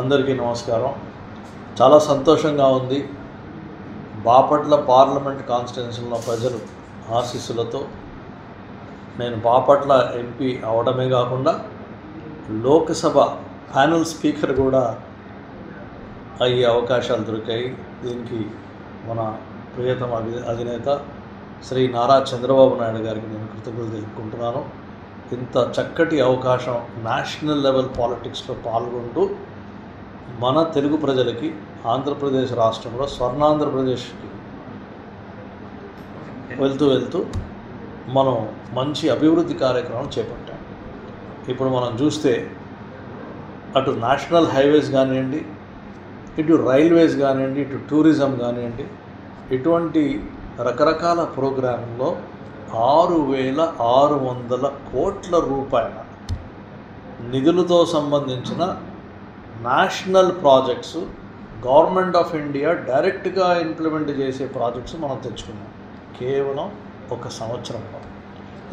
అందరికీ నమస్కారం. చాలా సంతోషంగా ఉంది. బాపట్ల పార్లమెంట్ కాన్స్టిట్యున్సీలో ప్రజలు ఆశీస్సులతో నేను బాపట్ల ఎంపీ అవడమే కాకుండా లోక్సభ ప్యానెల్ స్పీకర్ కూడా అయ్యే అవకాశాలు దొరికాయి. దీనికి మన ప్రియతమ అధినేత శ్రీ నారా చంద్రబాబు నాయుడు గారికి నేను కృతజ్ఞతలు తెలుపుకుంటున్నాను. ఇంత చక్కటి అవకాశం నేషనల్ లెవెల్ పాలిటిక్స్లో పాల్గొంటూ మన తెలుగు ప్రజలకి ఆంధ్రప్రదేశ్ రాష్ట్రంలో స్వర్ణాంధ్రప్రదేశ్కి వెళ్తూ మనం మంచి అభివృద్ధి కార్యక్రమం చేపట్టాం. ఇప్పుడు మనం చూస్తే అటు నేషనల్ హైవేస్ కానివ్వండి, ఇటు రైల్వేస్ కానివ్వండి, ఇటు టూరిజం కానివ్వండి, ఇటువంటి రకరకాల ప్రోగ్రాంలో 6,600 కోట్ల రూపాయల నిధులతో సంబంధించిన national projects government of India డైరెక్ట్గా ఇంప్లిమెంట్ చేసే ప్రాజెక్ట్స్ మనం తెచ్చుకున్నాం కేవలం ఒక సంవత్సరంలో.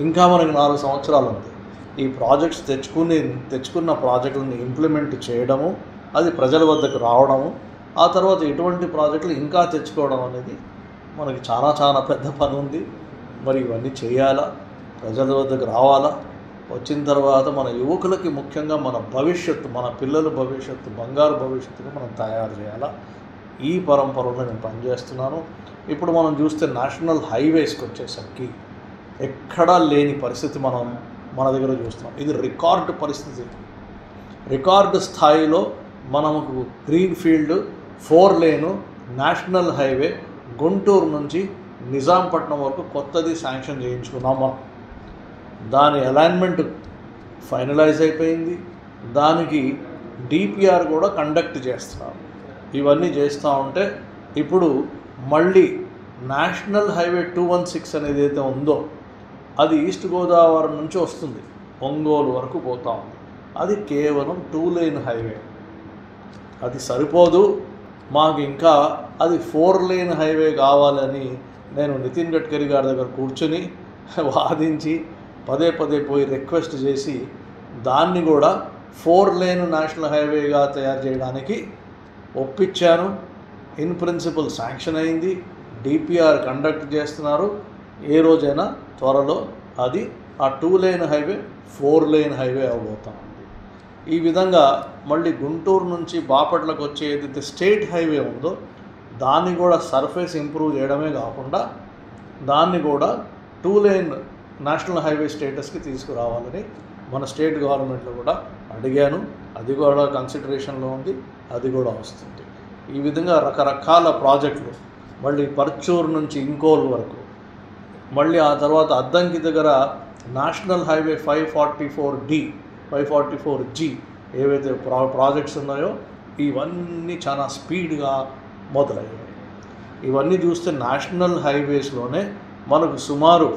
ఇంకా మనకి 4 సంవత్సరాలు ఉంది. ఈ ప్రాజెక్ట్స్ తెచ్చుకున్న ప్రాజెక్టులను ఇంప్లిమెంట్ చేయడము, అది ప్రజల వద్దకు రావడము, ఆ తర్వాత ఇటువంటి ప్రాజెక్టులు ఇంకా తెచ్చుకోవడం అనేది మనకి చాలా పెద్ద పని ఉంది. మరి ఇవన్నీ చేయాలా, ప్రజల వద్దకు రావాలా, వచ్చిన తర్వాత మన యువకులకి ముఖ్యంగా మన భవిష్యత్తు, మన పిల్లల భవిష్యత్తు, బంగారు భవిష్యత్తుగా మనం తయారు చేయాలా. ఈ పరంపరలో నేను పనిచేస్తున్నాను. ఇప్పుడు మనం చూస్తే నేషనల్ హైవేస్కి వచ్చేసరికి ఎక్కడా లేని పరిస్థితి మన దగ్గర చూస్తున్నాం. ఇది రికార్డు పరిస్థితి. రికార్డు స్థాయిలో మనకు గ్రీన్ఫీల్డ్ 4 లేను నేషనల్ హైవే గుంటూరు నుంచి నిజాంపట్నం వరకు కొత్తది శాంక్షన్ చేయించుకున్నాం మనం. దాని అలైన్మెంట్ ఫైనలైజ్ అయిపోయింది. దానికి డిపిఆర్ కూడా కండక్ట్ చేస్తున్నారు. ఇవన్నీ చేస్తూ ఉంటే ఇప్పుడు మళ్ళీ నేషనల్ హైవే 216 అనేది అయితే ఉందో అది ఈస్ట్ గోదావరి నుంచి వస్తుంది, ఒంగోలు వరకు పోతూ ఉంది. అది కేవలం 2 లేన్ హైవే. అది సరిపోదు, మాకు ఇంకా అది 4 లేన్ హైవే కావాలని నేను నితిన్ గడ్కరీ గారి దగ్గర కూర్చొని వాదించి పదే పోయి రిక్వెస్ట్ చేసి దాన్ని కూడా 4 లేన్ నేషనల్ హైవేగా తయారు చేయడానికి ఒప్పించాను. ఇన్ ప్రిన్సిపల్ శాంక్షన్ అయింది, డిపిఆర్ కండక్ట్ చేస్తున్నారు. ఏ రోజైనా త్వరలో అది ఆ 2 లేన్ హైవే 4 లేన్ హైవే అవబోతా ఉంది. ఈ విధంగా మళ్ళీ గుంటూరు నుంచి బాపట్లకు వచ్చే ఏదైతే స్టేట్ హైవే ఉందో దాన్ని కూడా సర్ఫేస్ ఇంప్రూవ్ చేయడమే కాకుండా దాన్ని కూడా 2 లేన్ నేషనల్ హైవే స్టేటస్కి తీసుకురావాలని మన స్టేట్ గవర్నమెంట్లో కూడా అడిగాను. అది కూడా కన్సిడరేషన్లో ఉంది, అది కూడా వస్తుంది. ఈ విధంగా రకరకాల ప్రాజెక్టులు మళ్ళీ పర్చూరు నుంచి ఇంకోల్ వరకు, మళ్ళీ ఆ తర్వాత అద్దంకి దగ్గర నేషనల్ హైవే 544D 544G ఏవైతే ప్రాజెక్ట్స్ ఉన్నాయో ఇవన్నీ చాలా స్పీడ్గా మొదలయ్యాయి. ఇవన్నీ చూస్తే నేషనల్ హైవేస్లోనే మనకు సుమారు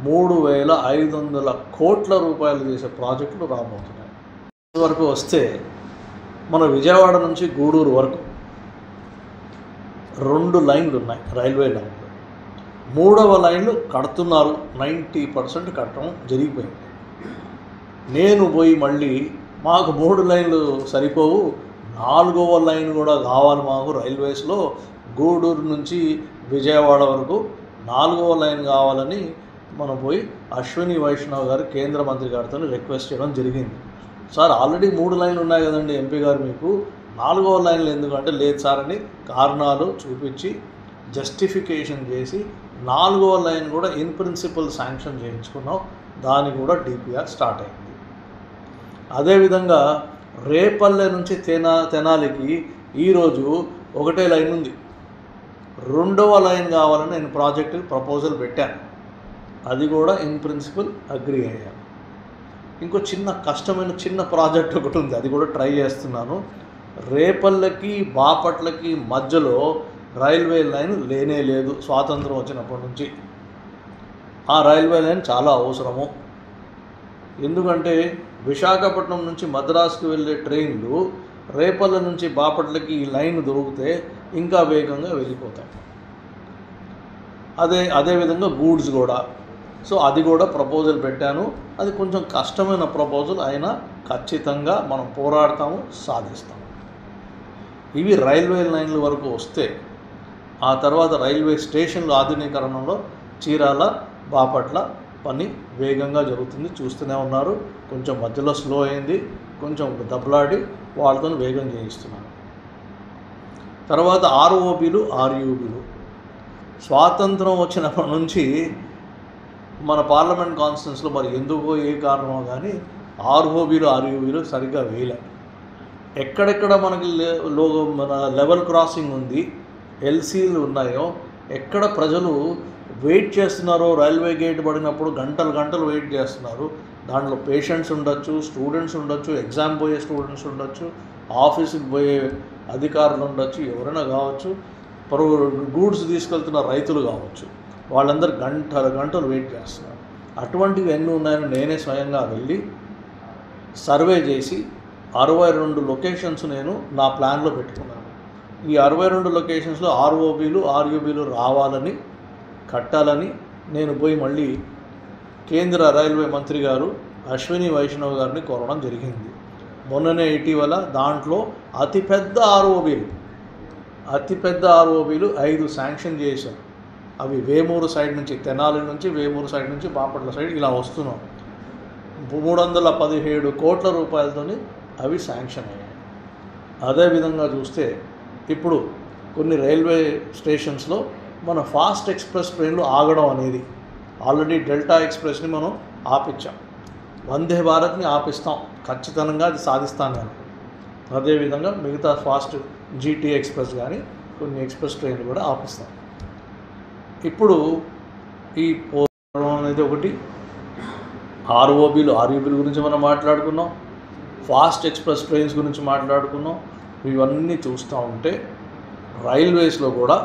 3,500 కోట్ల రూపాయలు చేసే ప్రాజెక్టులు రాబోతున్నాయి. వరకు వస్తే మన విజయవాడ నుంచి గూడూరు వరకు 2 లైన్లు ఉన్నాయి, రైల్వే లైన్లు. 3వ లైన్లు కడుతున్నారు, 90% కట్టడం జరిగిపోయింది. నేను పోయి మళ్ళీ మాకు 3 లైన్లు సరిపోవు, 4వ లైన్ కూడా కావాలి మాకు రైల్వేస్లో, గూడూరు నుంచి విజయవాడ వరకు 4వ లైన్ కావాలని మనం పోయి అశ్విని వైష్ణవ్ గారు కేంద్ర మంత్రి గారితో రిక్వెస్ట్ చేయడం జరిగింది. సార్ ఆల్రెడీ 3 లైన్లు ఉన్నాయి కదండి ఎంపీ గారు, మీకు 4వ లైన్లు ఎందుకంటే లేదు సార్ అని కారణాలు చూపించి జస్టిఫికేషన్ చేసి 4వ లైన్ కూడా ఇన్ ప్రిన్సిపల్ శాంక్షన్ చేయించుకున్నాం. దాని కూడా డిపిఆర్ స్టార్ట్ అయింది. అదేవిధంగా రేపల్లె నుంచి తెనాలికి ఈరోజు 1 లైన్ ఉంది, 2వ లైన్ కావాలని నేను ప్రాజెక్టుకి ప్రపోజల్ పెట్టాను. అది కూడా ఇన్ ప్రిన్సిపల్ అగ్రీ అయ్యాను. ఇంకో కష్టమైన ప్రాజెక్ట్ ఒకటి ఉంది, అది కూడా ట్రై చేస్తున్నాను. రేపల్లెకి బాపట్లకి మధ్యలో రైల్వే లైన్ లేనే లేదు స్వాతంత్రం వచ్చినప్పటి నుంచి. ఆ రైల్వే లైన్ చాలా అవసరము. ఎందుకంటే విశాఖపట్నం నుంచి మద్రాసుకు వెళ్ళే ట్రైన్లు రేపల్లె నుంచి బాపట్లకి ఈ లైన్ దొరికితే ఇంకా వేగంగా వెళ్ళిపోతాయి. అదేవిధంగా గూడ్స్ కూడా. సో అది కూడా ప్రపోజల్ పెట్టాను. అది కొంచెం కష్టమైన ప్రపోజల్ అయినా ఖచ్చితంగా మనం పోరాడతాము, సాధిస్తాము. ఇవి రైల్వే లైన్ల వరకు వస్తే ఆ తర్వాత రైల్వే స్టేషన్లు ఆధునీకరణలో చీరాల బాపట్ల పని వేగంగా జరుగుతుంది. చూస్తూనే ఉన్నారు. కొంచెం మధ్యలో స్లో అయింది, కొంచెం దెబ్బలాడి వాళ్ళతో వేగం చేయిస్తున్నారు. తర్వాత ఆర్ఓబీలు ఆర్యూబీలు స్వాతంత్రం వచ్చినప్పటి నుంచి మన పార్లమెంట్ కాన్స్టిట్యూన్సీలో మరి ఎందుకో ఏ కారణమో కానీ ఆర్ఓబీలు ఆర్యూబీలు సరిగ్గా వేయలే. ఎక్కడెక్కడ మనకి మన లెవెల్ క్రాసింగ్ ఉంది, ఎల్సీలు ఉన్నాయో, ఎక్కడ ప్రజలు వెయిట్ చేస్తున్నారో, రైల్వే గేట్ పడినప్పుడు గంటలు గంటలు వెయిట్ చేస్తున్నారు. దాంట్లో పేషెంట్స్ ఉండొచ్చు, స్టూడెంట్స్ ఉండొచ్చు, ఎగ్జామ్ పోయే స్టూడెంట్స్ ఉండొచ్చు, ఆఫీసుకి పోయే అధికారులు ఉండొచ్చు, ఎవరైనా కావచ్చు, గూడ్స్ తీసుకెళ్తున్న రైతులు కావచ్చు, వాళ్ళందరూ గంటలు గంటలు వెయిట్ చేస్తున్నారు. అటువంటివి ఎన్ని ఉన్నాయని నేనే స్వయంగా వెళ్ళి సర్వే చేసి 62 లొకేషన్స్ నేను నా ప్లాన్లో పెట్టుకున్నాను. ఈ 62 లొకేషన్స్లో ఆర్ఓబీలు ఆర్యూబీలు రావాలని, కట్టాలని నేను పోయి మళ్ళీ కేంద్ర రైల్వే మంత్రి గారు అశ్విని వైష్ణవ్ గారిని కోరడం జరిగింది. మొన్ననే ఇటీవల దాంట్లో అతిపెద్ద ఆర్ఓబీలు 5 శాంక్షన్ చేశారు. అవి వేమూరు సైడ్ నుంచి, తెనాలి నుంచి, వేమూరు సైడ్ నుంచి బాపట్ల సైడ్ ఇలా వస్తున్నాం. 317 కోట్ల రూపాయలతో అవి శాంక్షన్ అయ్యాయి. అదేవిధంగా చూస్తే ఇప్పుడు కొన్ని రైల్వే స్టేషన్స్లో మన ఫాస్ట్ ఎక్స్ప్రెస్ ట్రైన్లు ఆగడం అనేది, ఆల్రెడీ డెల్టా ఎక్స్ప్రెస్ని మనం ఆపించాం, వందే భారత్ని ఆపిస్తాం, ఖచ్చితంగా అది సాధిస్తాను నేను. అదేవిధంగా మిగతా ఫాస్ట్ జీటీ ఎక్స్ప్రెస్ కానీ కొన్ని ఎక్స్ప్రెస్ ట్రైన్లు కూడా ఆపిస్తాం. ఇప్పుడు ఈ పోలవరం అనేది ఒకటి, ఆర్ఓబీలు ఆర్యూబీల గురించి మనం మాట్లాడుకున్నాం, ఫాస్ట్ ఎక్స్ప్రెస్ ట్రైన్స్ గురించి మాట్లాడుకున్నాం. ఇవన్నీ చూస్తూ ఉంటే రైల్వేస్లో కూడా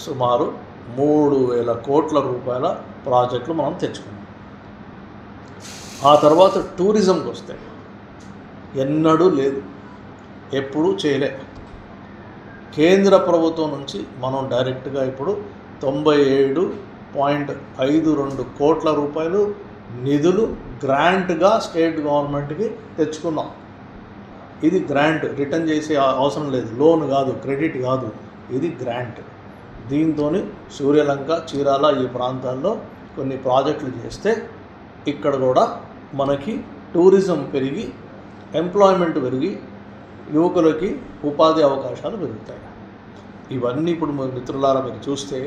సుమారు 3,000 కోట్ల రూపాయల ప్రాజెక్టులు మనం తెచ్చుకున్నాం. ఆ తర్వాత టూరిజంకి వస్తే ఎన్నడూ లేదు, ఎప్పుడూ చేయలే. కేంద్ర ప్రభుత్వం నుంచి మనం డైరెక్ట్గా ఇప్పుడు 97.52 కోట్ల రూపాయలు నిధులు గ్రాంట్గా స్టేట్ గవర్నమెంట్కి తెచ్చుకున్నాం. ఇది గ్రాంట్, రిటర్న్ చేసే అవసరం లేదు, లోన్ కాదు, క్రెడిట్ కాదు, ఇది గ్రాంట్. దీంతో సూర్యలంక, చీరాల ఈ ప్రాంతాల్లో కొన్ని ప్రాజెక్టులు చేస్తే ఇక్కడ కూడా మనకి టూరిజం పెరిగి, ఎంప్లాయ్మెంట్ పెరిగి, యువకులకి ఉపాధి అవకాశాలు పెరుగుతాయి. ఇవన్నీ ఇప్పుడు మిత్రులారా మీరు చూస్తే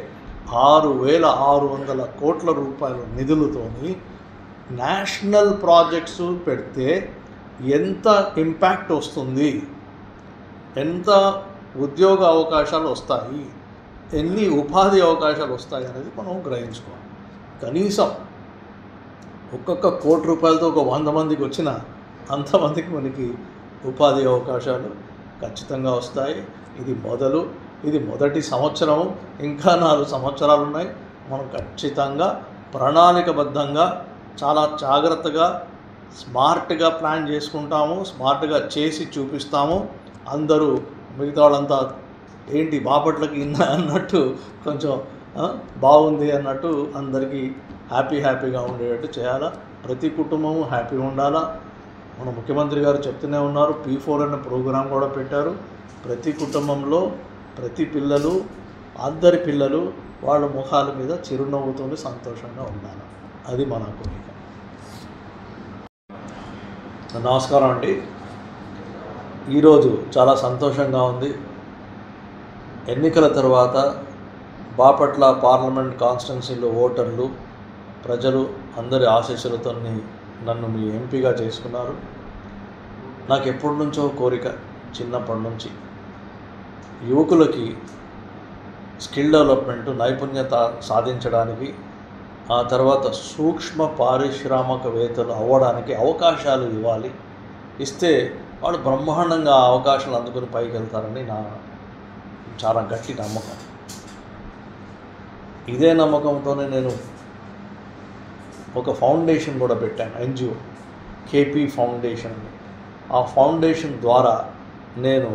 6,600 కోట్ల రూపాయల నిధులతోని నేషనల్ ప్రాజెక్ట్స్ పెడితే ఎంత ఇంపాక్ట్ వస్తుంది, ఎంత ఉద్యోగ అవకాశాలు వస్తాయి, ఎన్ని ఉపాధి అవకాశాలు వస్తాయి అనేది మనం గ్రహించుకోవాలి. కనీసం ఒక్కొక్క కోటి రూపాయలతో ఒక 100 మందికి వచ్చిన అంతమందికి మనకి ఉపాధి అవకాశాలు ఖచ్చితంగా వస్తాయి. ఇది మొదటి సంవత్సరము, ఇంకా 4 సంవత్సరాలు ఉన్నాయి. మనం ఖచ్చితంగా ప్రణాళికబద్ధంగా చాలా జాగ్రత్తగా స్మార్ట్గా ప్లాన్ చేసుకుంటాము, స్మార్ట్గా చేసి చూపిస్తాము. అందరూ మిగతా వాళ్ళంతా ఏంటి బాపట్లకి అన్నట్టు కొంచెం బాగుంది అన్నట్టు అందరికీ హ్యాపీగా ఉండేటట్టు చేయాలా. ప్రతి కుటుంబము హ్యాపీగా ఉండాలా. మన ముఖ్యమంత్రి గారు చెప్తూనే ఉన్నారు, P4 అనే ప్రోగ్రాం కూడా పెట్టారు. ప్రతి కుటుంబంలో ప్రతి పిల్లలు, అందరి పిల్లలు వాళ్ళ ముఖాల మీద చిరునవ్వుతో సంతోషంగా ఉండాలి. అది మన కోరిక. నమస్కారం అండి. ఈరోజు చాలా సంతోషంగా ఉంది. ఎన్నికల తర్వాత బాపట్ల పార్లమెంట్ కాన్స్టిట్యున్సీలో ఓటర్లు, ప్రజలు అందరి ఆశీస్సులతో నన్ను మీ ఎంపీగా చేసుకున్నారు. నాకు ఎప్పటి నుంచో కోరిక, చిన్నప్పటి నుంచి యువకులకి స్కిల్ డెవలప్మెంట్, నైపుణ్యత సాధించడానికి, ఆ తర్వాత సూక్ష్మ పారిశ్రామికవేత్తలు అవ్వడానికి అవకాశాలు ఇస్తే వాళ్ళు బ్రహ్మాండంగా అవకాశాలు అందుకుని పైకి వెళ్తారని నా చాలా గట్టి నమ్మకం. ఇదే నమ్మకంతోనే నేను ఒక ఫౌండేషన్ కూడా పెట్టాను, NGO KP ఫౌండేషన్. ఆ ఫౌండేషన్ ద్వారా నేను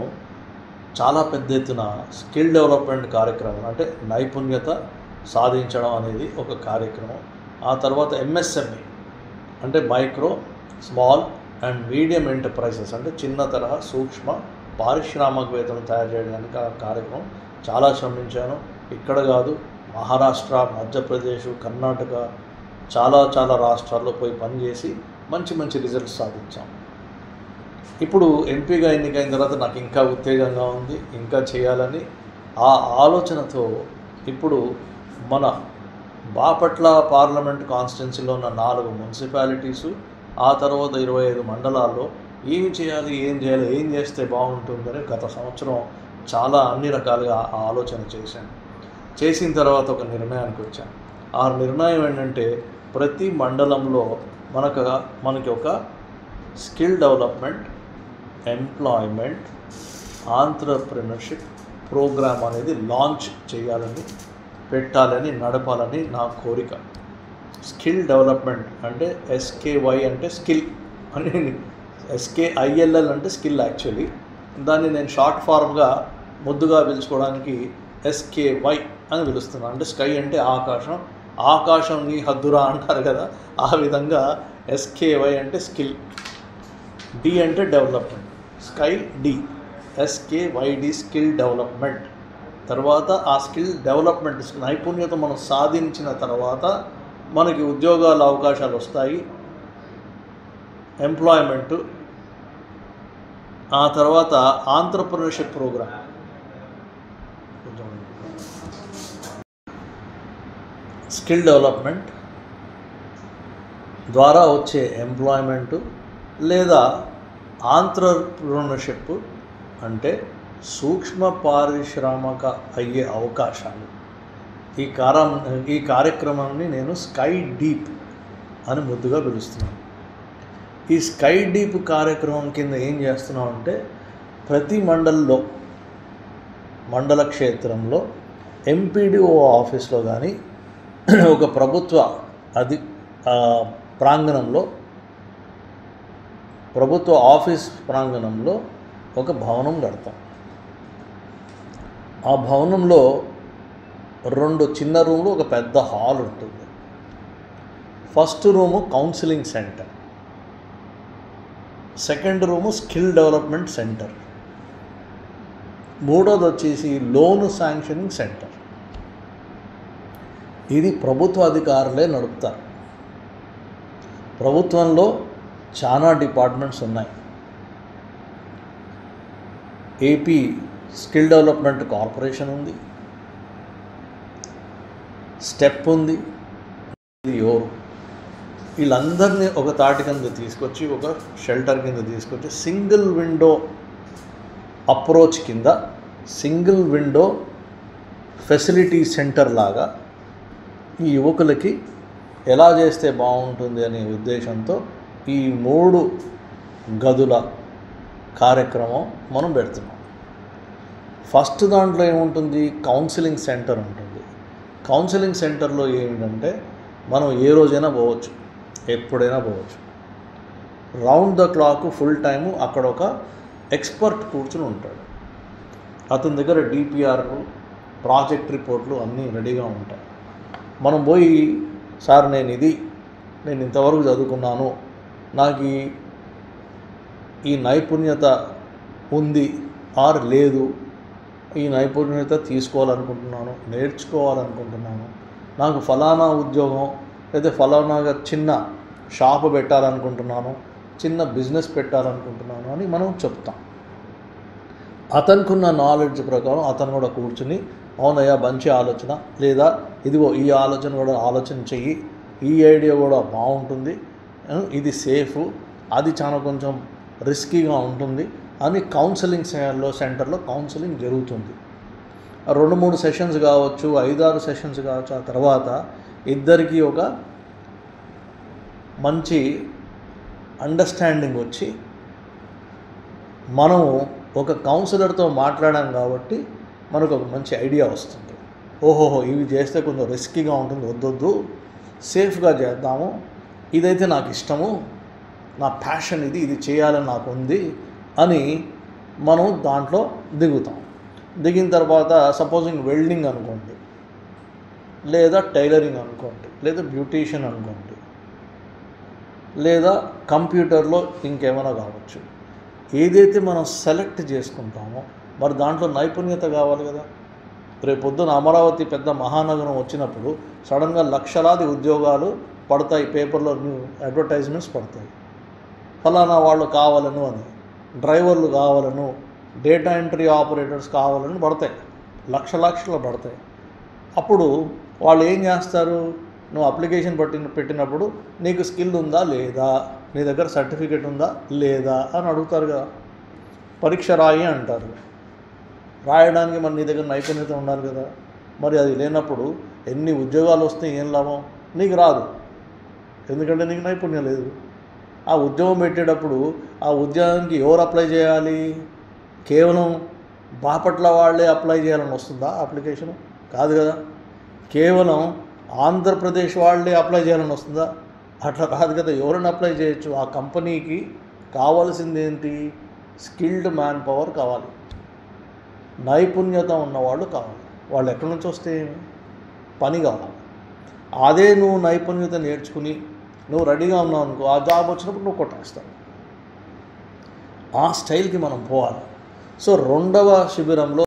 చాలా పెద్ద ఎత్తున స్కిల్ డెవలప్మెంట్ కార్యక్రమం, అంటే నైపుణ్యత సాధించడం అనేది ఒక కార్యక్రమం. ఆ తర్వాత MSME అంటే micro, small and medium enterprises, అంటే చిన్న తరహా సూక్ష్మ పారిశ్రామికవేత్తలను తయారు చేయడానికి ఆ కార్యక్రమం చాలా శ్రమించాను. ఇక్కడ కాదు, మహారాష్ట్ర, మధ్యప్రదేశ్, కర్ణాటక చాలా రాష్ట్రాల్లో పోయి పనిచేసి మంచి రిజల్ట్స్ సాధించాం. ఇప్పుడు ఎంపీగా ఎన్నికైన తర్వాత నాకు ఇంకా ఉత్తేజంగా ఉంది, ఇంకా చేయాలని ఆ ఆలోచనతో ఇప్పుడు మన బాపట్ల పార్లమెంట్ కాన్స్టిట్యున్సీలో ఉన్న 4 మున్సిపాలిటీసు, ఆ తర్వాత 25 మండలాల్లో ఏం చేస్తే బాగుంటుందని గత సంవత్సరం చాలా అన్ని రకాలుగా ఆలోచన చేశాను. చేసిన తర్వాత ఒక నిర్ణయానికి వచ్చాను. ఆ నిర్ణయం ఏంటంటే ప్రతి మండలంలో మనకి ఒక skill development, employment, entrepreneurship programme అనేది లాంచ్ చేయాలని, పెట్టాలని, నడపాలని నా కోరిక. స్కిల్ డెవలప్మెంట్ అంటే SKY అంటే స్కిల్ అని, SKILL అంటే స్కిల్. యాక్చువల్లీ దాన్ని నేను షార్ట్ ఫార్మ్గా ముద్దుగా పిలుచుకోవడానికి SKY అని పిలుస్తున్నాను. అంటే స్కై అంటే ఆకాశం నీ హద్దురా అంటారు కదా, ఆ విధంగా SKY అంటే స్కిల్, D అంటే development, sky D, SKYD skill development. తర్వాత ఆ స్కిల్ డెవలప్మెంట్ నైపుణ్యత మనం సాధించిన తర్వాత మనకి ఉద్యోగాల అవకాశాలు వస్తాయి, ఎంప్లాయ్మెంట్, ఆ తర్వాత ఆంట్రప్రెన్యూర్షిప్ ప్రోగ్రామ్. స్కిల్ డెవలప్మెంట్ ద్వారా వచ్చే ఎంప్లాయ్మెంటు లేదా ఆంట్రప్రెన్యూర్షిప్ అంటే సూక్ష్మ పారిశ్రామిక అయ్యే అవకాశాలు. ఈ కార్యక్రమాన్ని నేను స్కై డీప్ అని ముద్దుగా పిలుస్తున్నాను. ఈ స్కై డీప్ కార్యక్రమం కింద ఏం చేస్తున్నాం అంటే ప్రతి మండల క్షేత్రంలో MPDO ఆఫీస్లో కానీ ఒక ప్రభుత్వ ప్రభుత్వ ఆఫీస్ ప్రాంగణంలో ఒక భవనం కడతాం. ఆ భవనంలో 2 చిన్న రూమ్లు, ఒక పెద్ద హాల్ ఉంటుంది. First room counselling centre, second room skill development centre, మూడోది వచ్చేసి లోన్ శాంక్షనింగ్ సెంటర్. ఇది ప్రభుత్వ అధికారులే నడుపుతారు. ప్రభుత్వంలో చాలా డిపార్ట్మెంట్స్ ఉన్నాయి. ఏపీ స్కిల్ డెవలప్మెంట్ కార్పొరేషన్ ఉంది, స్టెప్ ఉంది. వీళ్ళందరినీ ఒక తాటి కింద తీసుకొచ్చి, ఒక షెల్టర్ కింద తీసుకొచ్చి, సింగిల్ విండో అప్రోచ్ కింద, సింగిల్ విండో ఫెసిలిటీ సెంటర్ లాగా ఈ యువకులకి ఎలా చేస్తే బాగుంటుంది అనే ఉద్దేశంతో ఈ 3 గదుల కార్యక్రమం మనం పెడుతున్నాం. ఫస్ట్ దాంట్లో ఏముంటుంది, కౌన్సిలింగ్ సెంటర్ ఉంటుంది. కౌన్సిలింగ్ సెంటర్లో ఏమిటంటే మనం ఏ రోజైనా పోవచ్చు, ఎప్పుడైనా పోవచ్చు. Round the clock full time అక్కడ ఒక ఎక్స్పర్ట్ కూర్చుని ఉంటాడు. అతని దగ్గర DPR, ప్రాజెక్ట్ రిపోర్ట్లు అన్నీ రెడీగా ఉంటాయి. మనం పోయి, సార్ నేను ఇంతవరకు చదువుకున్నాను, నాకు ఈ నైపుణ్యత ఉంది ఆర్ లేదు, ఈ నైపుణ్యత తీసుకోవాలనుకుంటున్నాను, నేర్చుకోవాలనుకుంటున్నాను, నాకు ఫలానా ఉద్యోగం లేదా ఫలానాగా చిన్న షాపు పెట్టాలనుకుంటున్నాను, చిన్న బిజినెస్ పెట్టాలనుకుంటున్నాను అని మనం చెప్తాం. అతనుకున్న నాలెడ్జ్ ప్రకారం అతను కూడా కూర్చుని, అవునయ్యా మంచి ఆలోచన, లేదా ఇదిగో ఈ ఆలోచన కూడా ఆలోచన చెయ్యి, ఈ ఐడియా కూడా బాగుంటుంది, ఇది సేఫ్, అది చాలా కొంచెం రిస్కీగా ఉంటుంది అని కౌన్సిలింగ్ సెంటర్లో కౌన్సిలింగ్ జరుగుతుంది. 2-3 సెషన్స్ కావచ్చు, 5-6 సెషన్స్ కావచ్చు. ఆ తర్వాత ఇద్దరికీ ఒక మంచి అండర్స్టాండింగ్ వచ్చి, మనము ఒక కౌన్సిలర్తో మాట్లాడాం కాబట్టి మనకు ఒక మంచి ఐడియా వస్తుంది. ఓహోహో ఇవి చేస్తే కొంచెం రిస్కీగా ఉంటుంది, వద్దొద్దు, సేఫ్గా చేద్దాము, ఇదైతే నాకు ఇష్టము, నా ప్యాషన్ ఇది చేయాలని నాకు ఉంది అని మనం దాంట్లో దిగుతాం. దిగిన తర్వాత సపోజింగ్ వెల్డింగ్ అనుకోండి, లేదా టైలరింగ్ అనుకోండి, లేదా బ్యూటీషియన్ అనుకోండి, లేదా కంప్యూటర్లో ఇంకేమైనా కావచ్చు. ఏదైతే మనం సెలెక్ట్ చేసుకుంటామో మరి దాంట్లో నైపుణ్యత కావాలి కదా. రేపు పొద్దున అమరావతి పెద్ద మహానగరం వచ్చినప్పుడు సడన్గా లక్షలాది ఉద్యోగాలు పడతాయి, పేపర్లో అడ్వర్టైజ్మెంట్స్ పడతాయి, ఫలానా వాళ్ళు కావాలను అని, డ్రైవర్లు కావాలను, డేటా ఎంట్రీ ఆపరేటర్స్ కావాలని పడతాయి, లక్షలు పడతాయి. అప్పుడు వాళ్ళు ఏం చేస్తారు, నువ్వు అప్లికేషన్ పెట్టినప్పుడు నీకు స్కిల్ ఉందా లేదా, నీ దగ్గర సర్టిఫికేట్ ఉందా లేదా అని అడుగుతారు కదా. పరీక్ష రాయి అంటారు, రాయడానికి మరి నీ దగ్గర నైపుణ్యత ఉండాలి కదా. మరి అది లేనప్పుడు ఎన్ని ఉద్యోగాలు వస్తే ఏం లాభం, నీకు రాదు, ఎందుకంటే నీకు నైపుణ్యం లేదు. ఆ ఉద్యోగం పెట్టేటప్పుడు ఆ ఉద్యోగానికి ఎవరు అప్లై చేయాలి, కేవలం బాపట్ల వాళ్ళే అప్లై చేయాలని వస్తుందా అప్లికేషను? కాదు కదా. కేవలం ఆంధ్రప్రదేశ్ వాళ్ళే అప్లై చేయాలని వస్తుందా? అట్లా కాదు కదా, ఎవరైనా అప్లై చేయొచ్చు. ఆ కంపెనీకి కావాల్సింది ఏంటి, స్కిల్డ్ మ్యాన్ పవర్ కావాలి, నైపుణ్యత ఉన్నవాళ్ళు కావాలి. వాళ్ళు ఎక్కడి నుంచి వస్తే పని కావాలి. అదే నువ్వు నైపుణ్యత నేర్చుకుని నువ్వు రెడీగా ఉన్నావు అనుకో, ఆ జాబ్ వచ్చినప్పుడు నువ్వు కొట్టేస్తావు. ఆ స్టైల్కి మనం పోవాలి. సో 2వ శిబిరంలో